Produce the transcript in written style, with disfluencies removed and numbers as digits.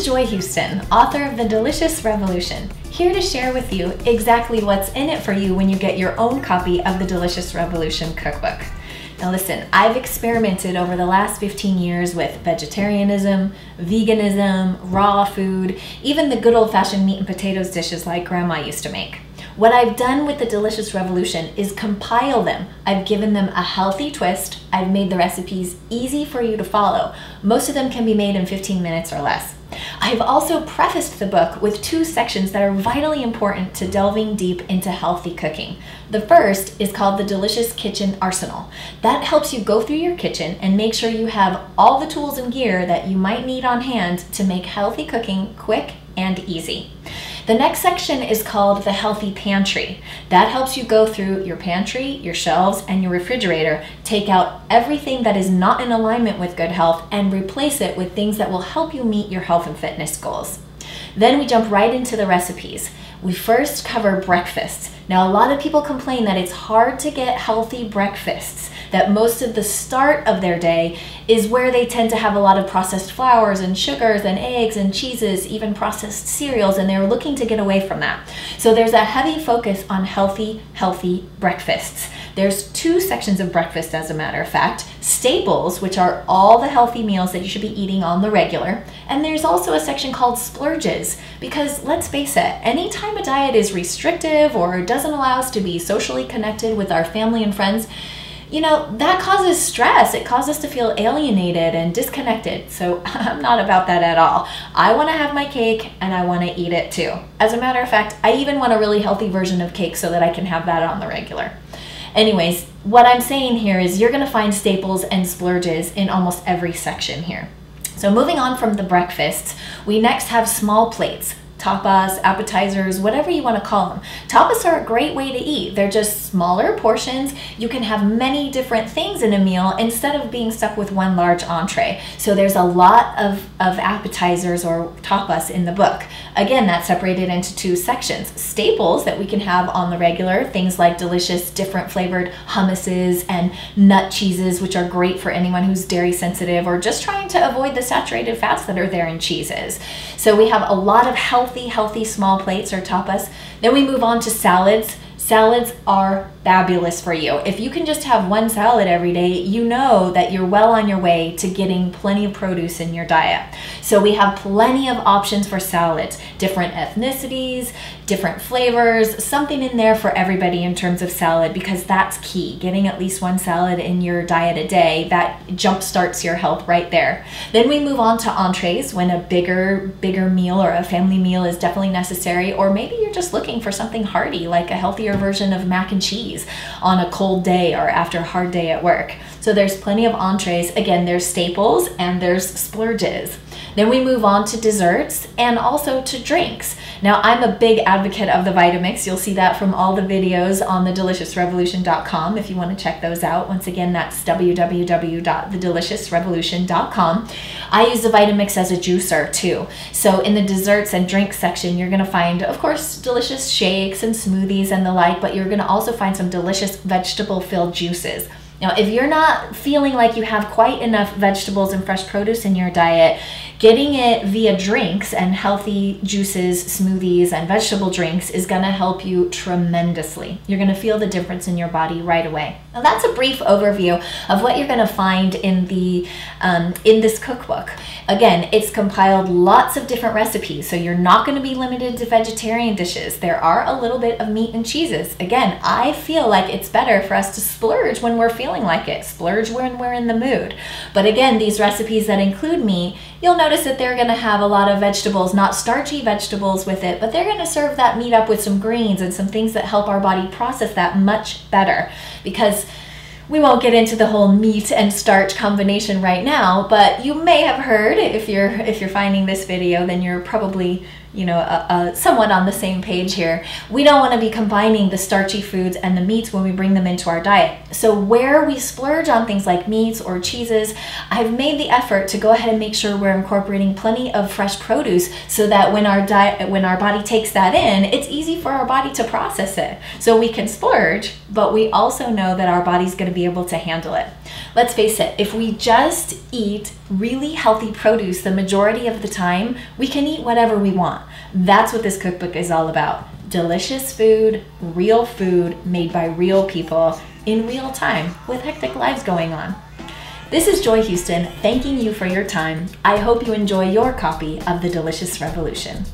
Joy Houston, author of The Delicious Revolution, here to share with you exactly what's in it for you when you get your own copy of the Delicious Revolution cookbook. Now listen, I've experimented over the last 15 years with vegetarianism, veganism, raw food, even the good old-fashioned meat and potatoes dishes like Grandma used to make. What I've done with the Delicious Revolution is compile them. I've given them a healthy twist. I've made the recipes easy for you to follow. Most of them can be made in 15 minutes or less. I've also prefaced the book with 2 sections that are vitally important to delving deep into healthy cooking. The first is called the Delicious Kitchen Arsenal. That helps you go through your kitchen and make sure you have all the tools and gear that you might need on hand to make healthy cooking quick and easy. The next section is called the Healthy Pantry. That helps you go through your pantry, your shelves, and your refrigerator, take out everything that is not in alignment with good health, and replace it with things that will help you meet your health and fitness goals. Then we jump right into the recipes. We first cover breakfasts. Now, a lot of people complain that it's hard to get healthy breakfasts, that most of the start of their day is where they tend to have a lot of processed flours and sugars and eggs and cheeses, even processed cereals, and they're looking to get away from that. So there's a heavy focus on healthy breakfasts. There's 2 sections of breakfast, as a matter of fact. Staples, which are all the healthy meals that you should be eating on the regular. And there's also a section called splurges, because let's face it, anytime a diet is restrictive or doesn't allow us to be socially connected with our family and friends, you know, that causes stress. It causes us to feel alienated and disconnected. So I'm not about that at all. I want to have my cake and I want to eat it too. As a matter of fact, I even want a really healthy version of cake so that I can have that on the regular. Anyways, what I'm saying here is you're going to find staples and splurges in almost every section here. So moving on from the breakfasts, we next have small plates. Tapas, appetizers, whatever you want to call them. Tapas are a great way to eat. They're just smaller portions. You can have many different things in a meal instead of being stuck with one large entree. So there's a lot of appetizers or tapas in the book. Again, that's separated into 2 sections. Staples that we can have on the regular, things like delicious, different flavored hummuses and nut cheeses, which are great for anyone who's dairy sensitive or just trying to avoid the saturated fats that are there in cheeses. So we have a lot of healthy small plates or tapas. Then we move on to salads. Salads are fabulous for you. If you can just have one salad every day, you know that you're well on your way to getting plenty of produce in your diet. So we have plenty of options for salads, different ethnicities, different flavors, something in there for everybody in terms of salad, because that's key. Getting at least one salad in your diet a day, that jump starts your health right there. Then we move on to entrees when a bigger meal or a family meal is definitely necessary, or maybe you're just looking for something hearty like a healthier version of mac and cheese on a cold day or after a hard day at work. So there's plenty of entrees. Again, there's staples and there's splurges. Then we move on to desserts and also to drinks. Now, I'm a big advocate of the Vitamix. You'll see that from all the videos on thedeliciousrevolution.com if you want to check those out. Once again, that's www.thedeliciousrevolution.com. I use the Vitamix as a juicer too. So in the desserts and drinks section, you're going to find, of course, delicious shakes and smoothies and the like, but you're going to also find some delicious vegetable-filled juices. Now, if you're not feeling like you have quite enough vegetables and fresh produce in your diet, getting it via drinks and healthy juices, smoothies, and vegetable drinks is going to help you tremendously. You're going to feel the difference in your body right away. Now, that's a brief overview of what you're going to find in this cookbook. Again, it's compiled lots of different recipes, so you're not going to be limited to vegetarian dishes. There are a little bit of meat and cheeses. Again, I feel like it's better for us to splurge when we're feeling like it, splurge when we're in the mood. But again, these recipes that include meat, you'll notice that they're going to have a lot of vegetables, not starchy vegetables with it, but they're going to serve that meat up with some greens and some things that help our body process that much better. Because we won't get into the whole meat and starch combination right now, but you may have heard, if you're finding this video, then you're probably somewhat on the same page here. We don't want to be combining the starchy foods and the meats when we bring them into our diet. So where we splurge on things like meats or cheeses, I've made the effort to go ahead and make sure we're incorporating plenty of fresh produce so that when our body takes that in, it's easy for our body to process it. So we can splurge, but we also know that our body's going to be able to handle it. Let's face it, if we just eat really healthy produce the majority of the time, we can eat whatever we want. That's what this cookbook is all about. Delicious food made by real people in real time with hectic lives going on. This is Joy Houston, thanking you for your time. I hope you enjoy your copy of The Delicious Revolution.